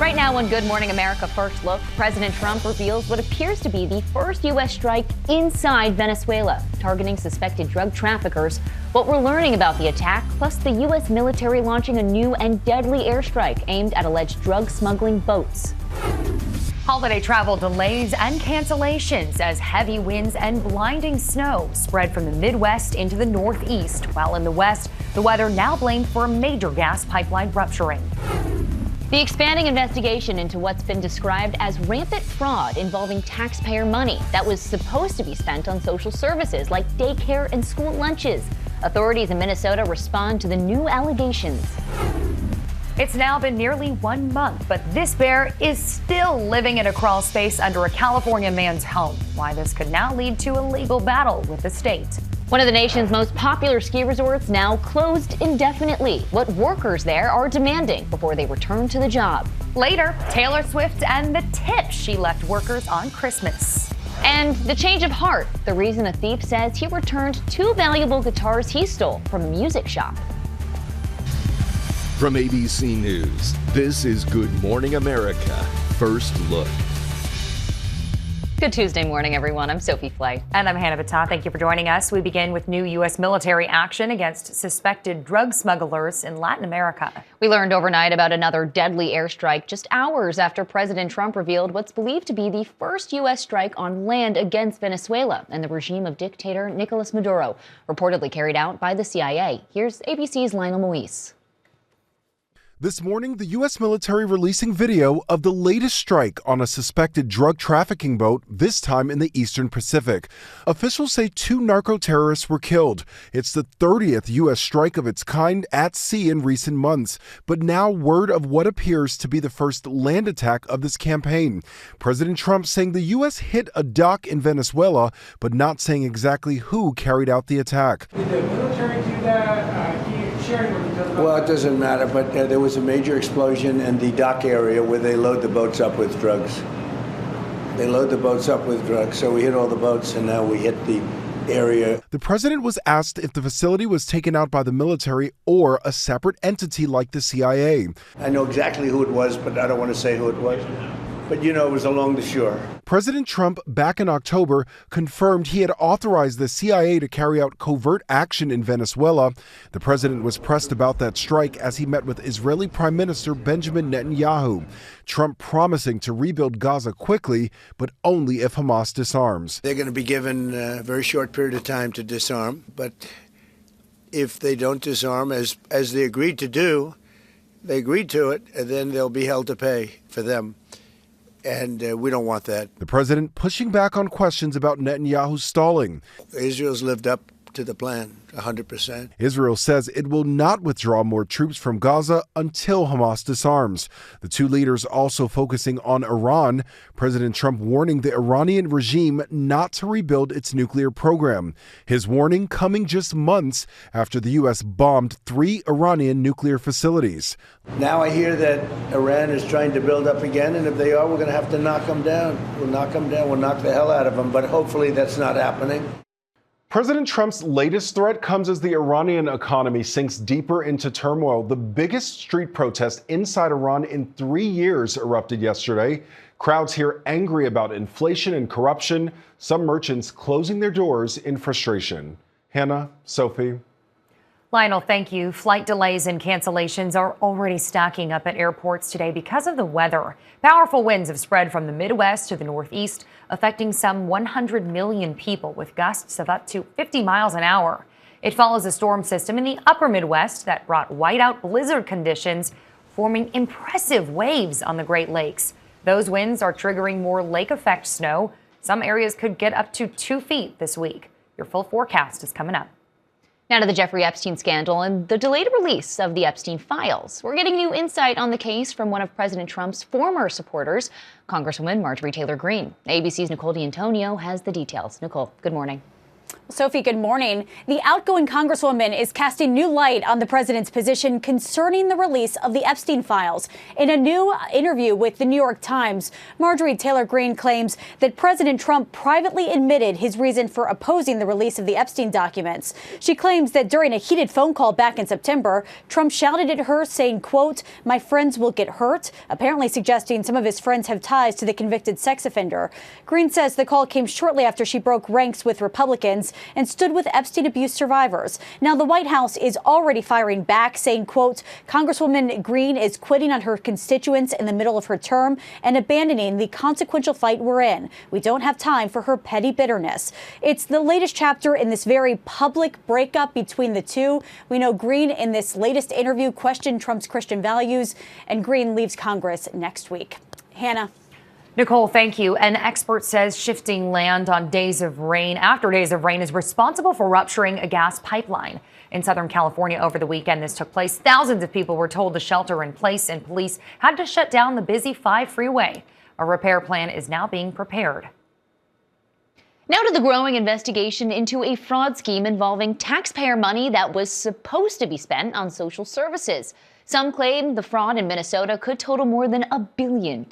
Right now on Good Morning America First Look, President Trump reveals what appears to be the first U.S. strike inside Venezuela, targeting suspected drug traffickers. What we're learning about the attack, plus the U.S. military launching a new and deadly airstrike aimed at alleged drug smuggling boats. Holiday travel delays and cancellations as heavy winds and blinding snow spread from the Midwest into the Northeast, while in the West, the weather now blamed for a major gas pipeline rupturing. The expanding investigation into what's been described as rampant fraud involving taxpayer money that was supposed to be spent on social services like daycare and school lunches. Authorities in Minnesota respond to the new allegations. It's now been nearly 1 month, but this bear is still living in a crawl space under a California man's home. Why this could now lead to a legal battle with the state. One of the nation's most popular ski resorts now closed indefinitely. What workers there are demanding before they return to the job. Later, Taylor Swift and the tips she left workers on Christmas. And the change of heart, the reason a thief says he returned 2 valuable guitars he stole from a music shop. From ABC News, this is Good Morning America First Look. Good Tuesday morning, everyone. I'm Sophie Flay. And I'm Hannah Battah. Thank you for joining us. We begin with new U.S. military action against suspected drug smugglers in Latin America. We learned overnight about another deadly airstrike just hours after President Trump revealed what's believed to be the first U.S. strike on land against Venezuela and the regime of dictator Nicolas Maduro, reportedly carried out by the CIA. Here's ABC's Lionel Moise. This morning, the U.S. military releasing video of the latest strike on a suspected drug trafficking boat, this time in the Eastern Pacific. Officials say 2 narco-terrorists were killed. It's the 30th U.S. strike of its kind at sea in recent months, but now word of what appears to be the first land attack of this campaign. President Trump saying the U.S. hit a dock in Venezuela, but not saying exactly who carried out the attack. Did the military do that? Can you share what details? Well, it doesn't matter, but there was a major explosion in the dock area where they load the boats up with drugs. They load the boats up with drugs, so we hit all the boats, and now we hit the area. The president was asked if the facility was taken out by the military or a separate entity like the CIA. I know exactly who it was, but I don't want to say who it was. But you know, it was along the shore. President Trump, back in October, confirmed he had authorized the CIA to carry out covert action in Venezuela. The president was pressed about that strike as he met with Israeli Prime Minister Benjamin Netanyahu. Trump promising to rebuild Gaza quickly, but only if Hamas disarms. They're going to be given a very short period of time to disarm, but if they don't disarm, as they agreed to do, they agreed to it, and then they'll be held to pay for them. And we don't want that. The president pushing back on questions about Netanyahu's stalling. Israel's lived up to the plan 100%. Israel says it will not withdraw more troops from Gaza until Hamas disarms. The 2 leaders also focusing on Iran. President Trump warning the Iranian regime not to rebuild its nuclear program. His warning coming just months after the U.S. bombed 3 Iranian nuclear facilities. Now I hear that Iran is trying to build up again, and if they are, we're going to have to knock them down. We'll knock them down. We'll knock the hell out of them, but hopefully that's not happening. President Trump's latest threat comes as the Iranian economy sinks deeper into turmoil. The biggest street protest inside Iran in 3 years erupted yesterday. Crowds here angry about inflation and corruption. Some merchants closing their doors in frustration. Hannah, Sophie. Lionel, thank you. Flight delays and cancellations are already stacking up at airports today because of the weather. Powerful winds have spread from the Midwest to the Northeast, affecting some 100 million people with gusts of up to 50 miles an hour. It follows a storm system in the upper Midwest that brought whiteout blizzard conditions, forming impressive waves on the Great Lakes. Those winds are triggering more lake effect snow. Some areas could get up to 2 feet this week. Your full forecast is coming up. Now to the Jeffrey Epstein scandal and the delayed release of the Epstein files. We're getting new insight on the case from one of President Trump's former supporters, Congresswoman Marjorie Taylor Greene. ABC's Nicole D'Antonio has the details. Nicole, good morning. Sophie, good morning. The outgoing Congresswoman is casting new light on the president's position concerning the release of the Epstein files. In a new interview with the New York Times, Marjorie Taylor Greene claims that President Trump privately admitted his reason for opposing the release of the Epstein documents. She claims that during a heated phone call back in September, Trump shouted at her saying, quote, "My friends will get hurt," apparently suggesting some of his friends have ties to the convicted sex offender. Greene says the call came shortly after she broke ranks with Republicans and stood with Epstein abuse survivors. Now, the White House is already firing back, saying, quote, "Congresswoman Greene is quitting on her constituents in the middle of her term and abandoning the consequential fight we're in. We don't have time for her petty bitterness." It's the latest chapter in this very public breakup between the two. We know Greene in this latest interview questioned Trump's Christian values, and Greene leaves Congress next week. Hannah. Nicole, thank you. An expert says shifting land on days of rain after days of rain is responsible for rupturing a gas pipeline. In Southern California over the weekend, this took place. Thousands of people were told to shelter in place, and police had to shut down the busy 5 freeway. A repair plan is now being prepared. Now to the growing investigation into a fraud scheme involving taxpayer money that was supposed to be spent on social services. Some claim the fraud in Minnesota could total more than $1 billion.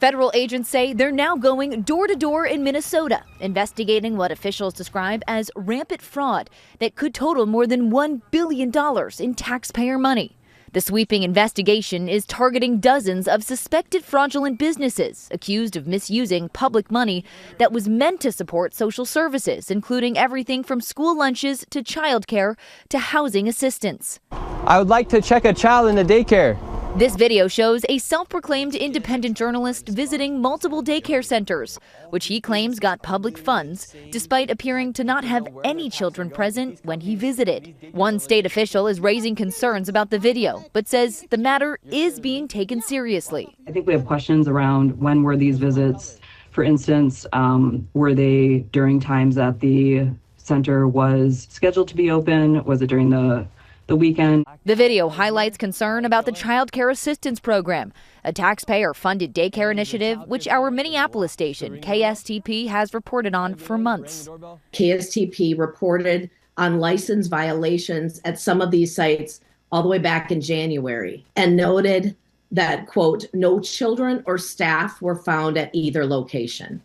Federal agents say they're now going door to door in Minnesota, investigating what officials describe as rampant fraud that could total more than $1 billion in taxpayer money. The sweeping investigation is targeting dozens of suspected fraudulent businesses accused of misusing public money that was meant to support social services, including everything from school lunches to childcare to housing assistance. I would like to check a child in the daycare. This video shows a self-proclaimed independent journalist visiting multiple daycare centers, which he claims got public funds, despite appearing to not have any children present when he visited. One state official is raising concerns about the video, but says the matter is being taken seriously. I think we have questions around when were these visits. For instance, were they during times that the center was scheduled to be open? Was it during the weekend? The video highlights concern about the Child Care Assistance Program, a taxpayer-funded daycare initiative which our Minneapolis station, KSTP, has reported on for months. KSTP reported on license violations at some of these sites all the way back in January and noted that, quote, "no children or staff were found at either location."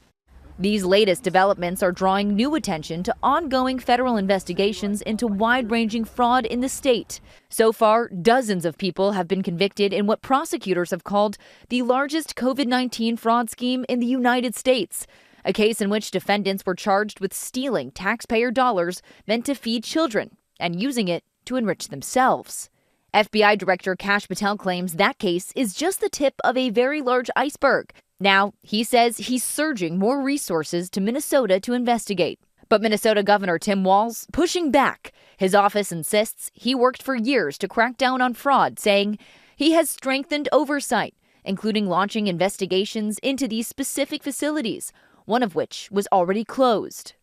These latest developments are drawing new attention to ongoing federal investigations into wide-ranging fraud in the state. So far, dozens of people have been convicted in what prosecutors have called the largest COVID-19 fraud scheme in the United States, a case in which defendants were charged with stealing taxpayer dollars meant to feed children and using it to enrich themselves. FBI Director Kash Patel claims that case is just the tip of a very large iceberg. Now, he says he's surging more resources to Minnesota to investigate. But Minnesota Governor Tim Walz pushing back. His office insists he worked for years to crack down on fraud, saying he has strengthened oversight, including launching investigations into these specific facilities, one of which was already closed.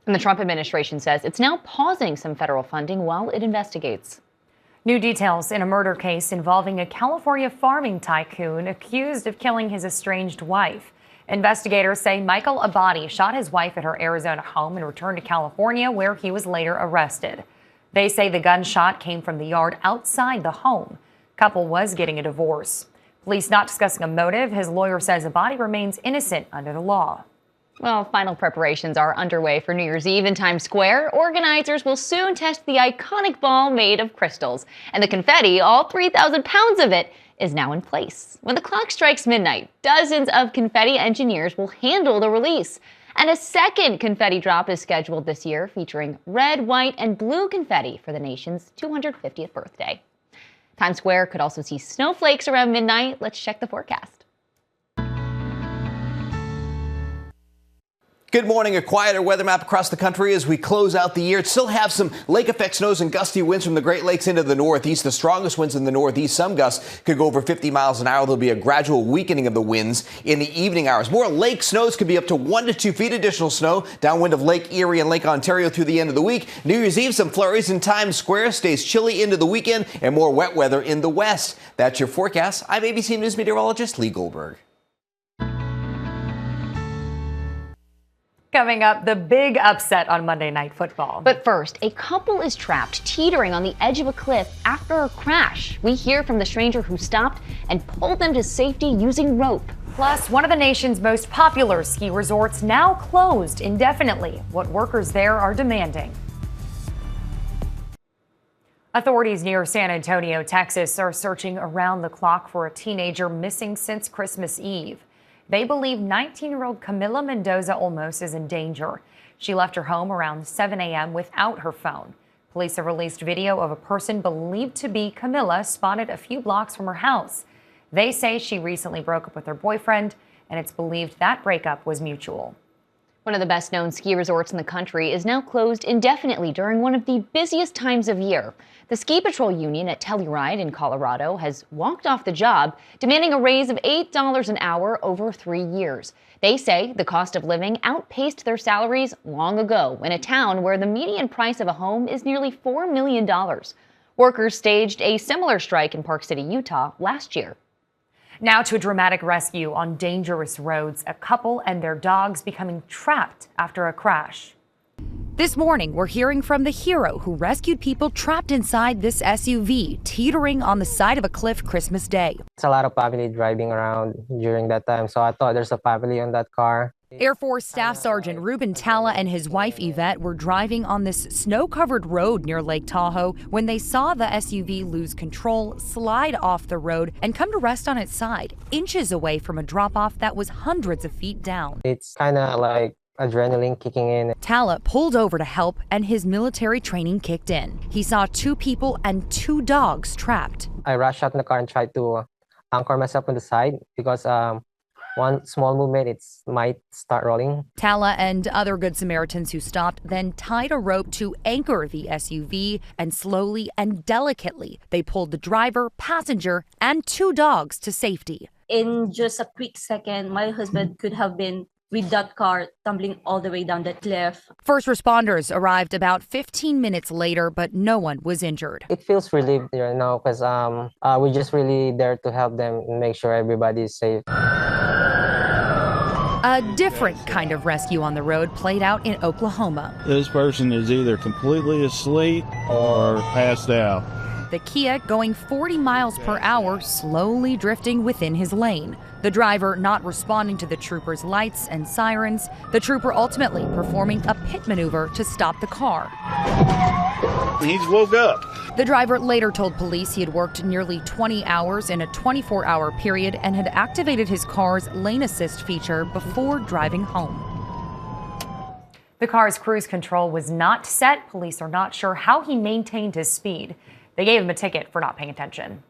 And the Trump administration says it's now pausing some federal funding while it investigates. New details in a murder case involving a California farming tycoon accused of killing his estranged wife. Investigators say Michael Abadi shot his wife at her Arizona home and returned to California, where he was later arrested. They say the gunshot came from the yard outside the home. Couple was getting a divorce. Police not discussing a motive. His lawyer says Abadi remains innocent under the law. Well, final preparations are underway for New Year's Eve in Times Square. Organizers will soon test the iconic ball made of crystals. And the confetti, all 3,000 pounds of it, is now in place. When the clock strikes midnight, dozens of confetti engineers will handle the release. And a second confetti drop is scheduled this year, featuring red, white, and blue confetti for the nation's 250th birthday. Times Square could also see snowflakes around midnight. Let's check the forecast. Good morning. A quieter weather map across the country as we close out the year. Still have some lake effect snows and gusty winds from the Great Lakes into the northeast. The strongest winds in the northeast. Some gusts could go over 50 miles an hour. There'll be a gradual weakening of the winds in the evening hours. More lake snows could be up to 1 to 2 feet additional snow downwind of Lake Erie and Lake Ontario through the end of the week. New Year's Eve, some flurries in Times Square. Stays chilly into the weekend and more wet weather in the west. That's your forecast. I'm ABC News meteorologist Lee Goldberg. Coming up, the big upset on Monday Night Football. But first, a couple is trapped teetering on the edge of a cliff after a crash. We hear from the stranger who stopped and pulled them to safety using rope. Plus, one of the nation's most popular ski resorts now closed indefinitely. What workers there are demanding. Authorities near San Antonio, Texas, are searching around the clock for a teenager missing since Christmas Eve. They believe 19-year-old Camila Mendoza Olmos is in danger. She left her home around 7 a.m. without her phone. Police have released video of a person believed to be Camila spotted a few blocks from her house. They say she recently broke up with her boyfriend, and it's believed that breakup was mutual. One of the best-known ski resorts in the country is now closed indefinitely during one of the busiest times of year. The Ski Patrol Union at Telluride in Colorado has walked off the job, demanding a raise of $8 an hour over 3 years. They say the cost of living outpaced their salaries long ago in a town where the median price of a home is nearly $4 million. Workers staged a similar strike in Park City, Utah last year. Now to a dramatic rescue on dangerous roads. A couple and their dogs becoming trapped after a crash. This morning, we're hearing from the hero who rescued people trapped inside this SUV, teetering on the side of a cliff Christmas Day. It's a lot of family driving around during that time, so I thought there's a family on that car. Air Force Staff Sergeant Ruben Talla and his wife Yvette were driving on this snow-covered road near Lake Tahoe when they saw the SUV lose control, slide off the road, and come to rest on its side, inches away from a drop-off that was hundreds of feet down. It's kind of like adrenaline kicking in. Talla pulled over to help, and his military training kicked in. He saw 2 people and 2 dogs trapped. I rushed out in the car and tried to anchor myself on the side because one small movement, it might start rolling. Talla and other Good Samaritans who stopped then tied a rope to anchor the SUV, and slowly and delicately they pulled the driver, passenger, and 2 dogs to safety. In just a quick second, my husband could have been with that car tumbling all the way down the cliff. First responders arrived about 15 minutes later, but no one was injured. It feels relieved, because we're just really there to help them and make sure everybody's safe. A different kind of rescue on the road played out in Oklahoma. This person is either completely asleep or passed out. The Kia going 40 miles per hour, slowly drifting within his lane. The driver not responding to the trooper's lights and sirens. The trooper ultimately performing a pit maneuver to stop the car. He's woke up. The driver later told police he had worked nearly 20 hours in a 24-hour period and had activated his car's lane assist feature before driving home. The car's cruise control was not set. Police are not sure how he maintained his speed. They gave him a ticket for not paying attention.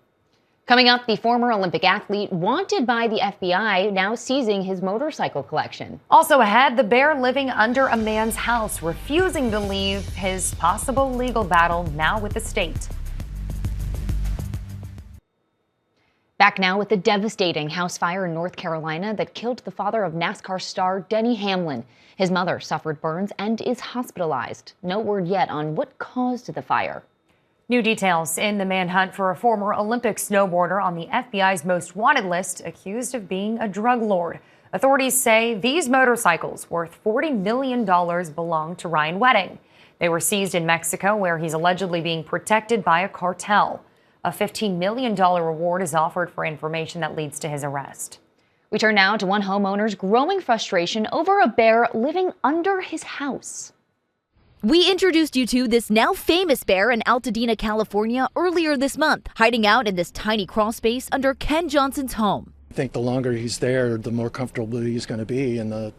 Coming up, the former Olympic athlete wanted by the FBI, now seizing his motorcycle collection. Also ahead, the bear living under a man's house, refusing to leave his possible legal battle now with the state. Back now with the devastating house fire in North Carolina that killed the father of NASCAR star Denny Hamlin. His mother suffered burns and is hospitalized. No word yet on what caused the fire. New details in the manhunt for a former Olympic snowboarder on the FBI's most wanted list, accused of being a drug lord. Authorities say these motorcycles worth $40 million belong to Ryan Wedding. They were seized in Mexico, where he's allegedly being protected by a cartel. A $15 million reward is offered for information that leads to his arrest. We turn now to one homeowner's growing frustration over a bear living under his house. We introduced you to this now famous bear in Altadena, California earlier this month, hiding out in this tiny crawl space under Ken Johnson's home. I think the longer he's there, the more comfortable he's going to be, and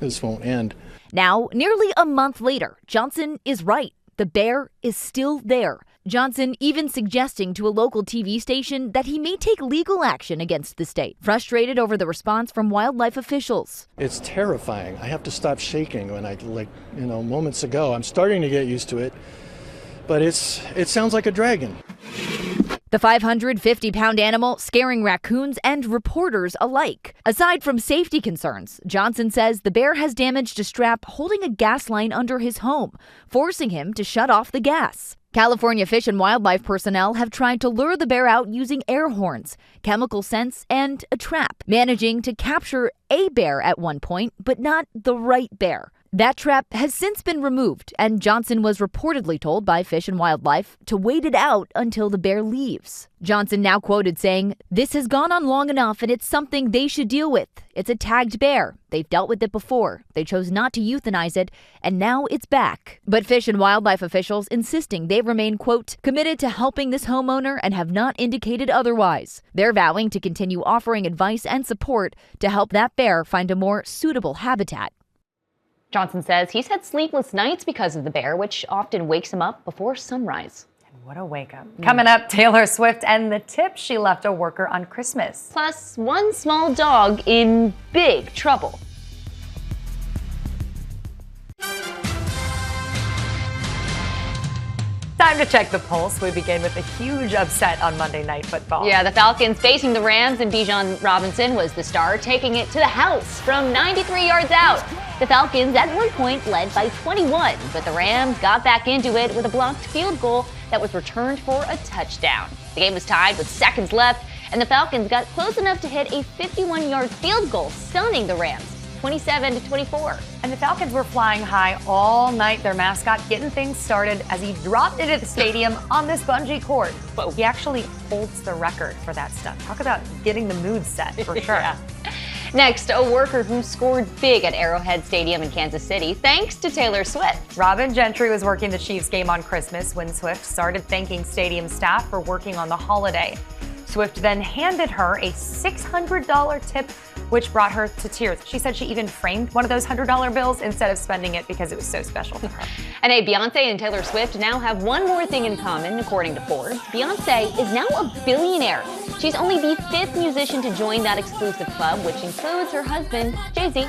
this won't end. Now, nearly a month later, Johnson is right. The bear is still there. Johnson even suggesting to a local TV station that he may take legal action against the state, frustrated over the response from wildlife officials. It's terrifying. I have to stop shaking when moments ago. I'm starting to get used to it, but it sounds like a dragon. The 550-pound animal scaring raccoons and reporters alike. Aside from safety concerns, Johnson says the bear has damaged a strap holding a gas line under his home, forcing him to shut off the gas. California Fish and Wildlife personnel have tried to lure the bear out using air horns, chemical scents, and a trap, managing to capture a bear at one point, but not the right bear. That trap has since been removed, and Johnson was reportedly told by Fish and Wildlife to wait it out until the bear leaves. Johnson now quoted saying, "This has gone on long enough and it's something they should deal with. It's a tagged bear. They've dealt with it before. They chose not to euthanize it, and now it's back." But Fish and Wildlife officials insisting they remain, quote, "committed to helping this homeowner and have not indicated otherwise." They're vowing to continue offering advice and support to help that bear find a more suitable habitat. Johnson says he's had sleepless nights because of the bear, which often wakes him up before sunrise. What a wake up. Coming up, Taylor Swift and the tip she left a worker on Christmas. Plus, one small dog in big trouble. Time to check the pulse. We begin with a huge upset on Monday Night Football. Yeah, the Falcons facing the Rams, and Bijan Robinson was the star, taking it to the house from 93 yards out. The Falcons at one point led by 21, but the Rams got back into it with a blocked field goal that was returned for a touchdown. The game was tied with seconds left, and the Falcons got close enough to hit a 51-yard field goal, stunning the Rams, 27-24. And the Falcons were flying high all night. Their mascot getting things started as he dropped into the stadium on this bungee cord. But he actually holds the record for that stunt. Talk about getting the mood set for sure. Yeah. Next, a worker who scored big at Arrowhead Stadium in Kansas City thanks to Taylor Swift. Robin Gentry was working the Chiefs game on Christmas when Swift started thanking stadium staff for working on the holiday. Swift then handed her a $600 tip, which brought her to tears. She said she even framed one of those $100 bills instead of spending it because it was so special to her. And hey, Beyonce and Taylor Swift now have one more thing in common, according to Forbes. Beyonce is now a billionaire. She's only the 5th musician to join that exclusive club, which includes her husband, Jay-Z.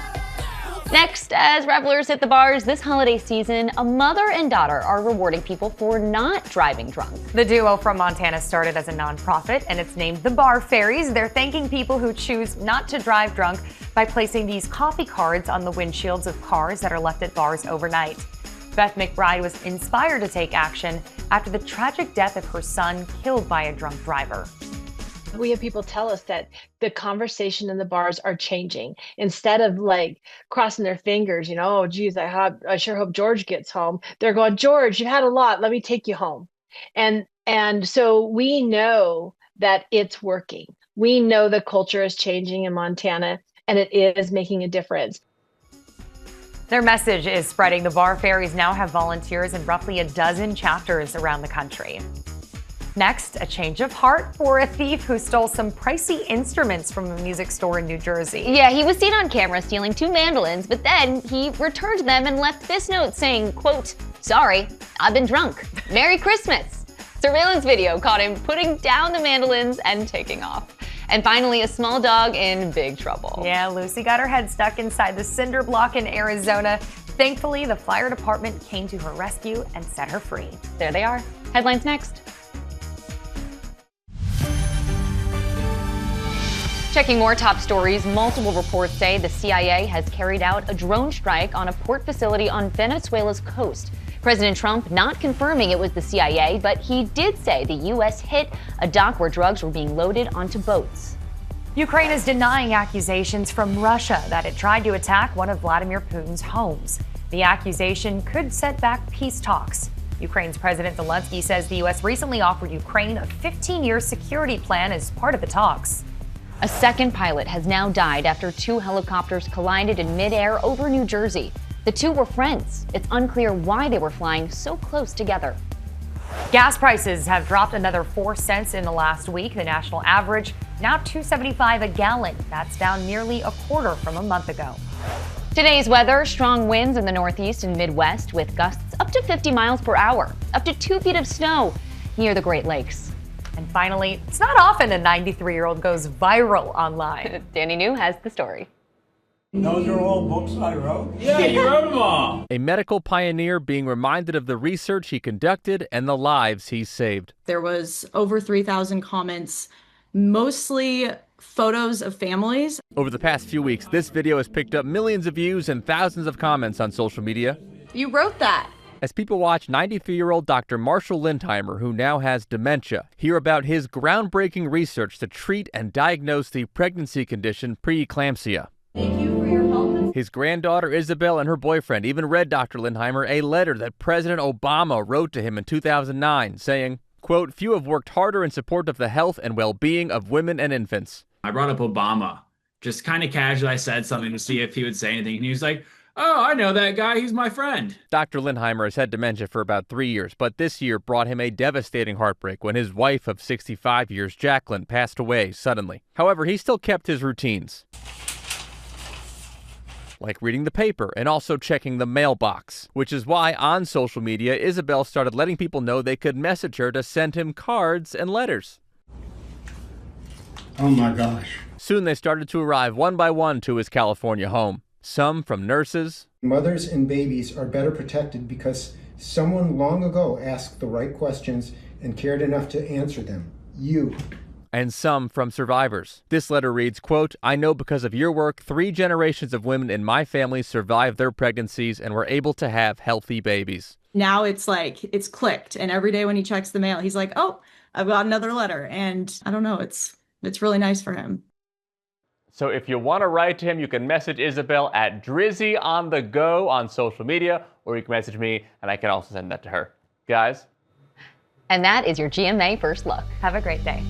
Next, as revelers hit the bars this holiday season, a mother and daughter are rewarding people for not driving drunk. The duo from Montana started as a nonprofit, and it's named the Bar Fairies. They're thanking people who choose not to drive drunk by placing these coffee cards on the windshields of cars that are left at bars overnight. Beth McBride was inspired to take action after the tragic death of her son killed by a drunk driver. We have people tell us that the conversation in the bars are changing. Instead of like crossing their fingers, you know, oh, geez, I sure hope George gets home. They're going, George, you've had a lot. Let me take you home. And so we know that it's working. We know the culture is changing in Montana, and it is making a difference. Their message is spreading. The Bar Fairies now have volunteers in roughly a dozen chapters around the country. Next, a change of heart for a thief who stole some pricey instruments from a music store in New Jersey. Yeah, he was seen on camera stealing 2 mandolins, but then he returned them and left this note saying, quote, "Sorry, I've been drunk. Merry Christmas." Surveillance video caught him putting down the mandolins and taking off. And finally, a small dog in big trouble. Yeah, Lucy got her head stuck inside the cinder block in Arizona. Thankfully, the fire department came to her rescue and set her free. There they are. Headlines next. Checking more top stories, multiple reports say the CIA has carried out a drone strike on a port facility on Venezuela's coast. President Trump not confirming it was the CIA, but he did say the U.S. hit a dock where drugs were being loaded onto boats. Ukraine is denying accusations from Russia that it tried to attack one of Vladimir Putin's homes. The accusation could set back peace talks. Ukraine's President Zelensky says the U.S. recently offered Ukraine a 15-year security plan as part of the talks. A second pilot has now died after 2 helicopters collided in midair over New Jersey. The 2 were friends. It's unclear why they were flying so close together. Gas prices have dropped another 4 cents in the last week. The national average now $2.75 a gallon. That's down nearly a quarter from a month ago. Today's weather, strong winds in the Northeast and Midwest with gusts up to 50 miles per hour, up to 2 feet of snow near the Great Lakes. And finally, it's not often a 93-year-old goes viral online. Danny New has the story. Those are all books I wrote? Yeah, you wrote them all. A medical pioneer being reminded of the research he conducted and the lives he saved. There was over 3,000 comments, mostly photos of families. Over the past few weeks, this video has picked up millions of views and thousands of comments on social media. You wrote that. As people watch 93-year-old Dr. Marshall Lindheimer, who now has dementia, hear about his groundbreaking research to treat and diagnose the pregnancy condition preeclampsia. Thank you for your help. His granddaughter Isabel and her boyfriend even read Dr. Lindheimer a letter that President Obama wrote to him in 2009 saying, quote, "Few have worked harder in support of the health and well-being of women and infants." I brought up Obama. Just kind of casually, I said something to see if he would say anything. And he was like, "Oh, I know that guy. He's my friend." Dr. Lindheimer has had dementia for about 3 years, but this year brought him a devastating heartbreak when his wife of 65 years, Jacqueline, passed away suddenly. However, he still kept his routines, like reading the paper and also checking the mailbox, which is why on social media, Isabel started letting people know they could message her to send him cards and letters. Oh my gosh. Soon they started to arrive one by one to his California home. Some from nurses. Mothers and babies are better protected because someone long ago asked the right questions and cared enough to answer them. You. And some from survivors. This letter reads, quote, "I know because of your work, 3 generations of women in my family survived their pregnancies and were able to have healthy babies." Now it's like, it's clicked. And every day when he checks the mail, he's like, oh, I've got another letter. And I don't know, it's really nice for him. So if you want to write to him, you can message Isabel at DrizzyOnTheGo on social media, or you can message me and I can also send that to her. Guys? And that is your GMA First Look. Have a great day.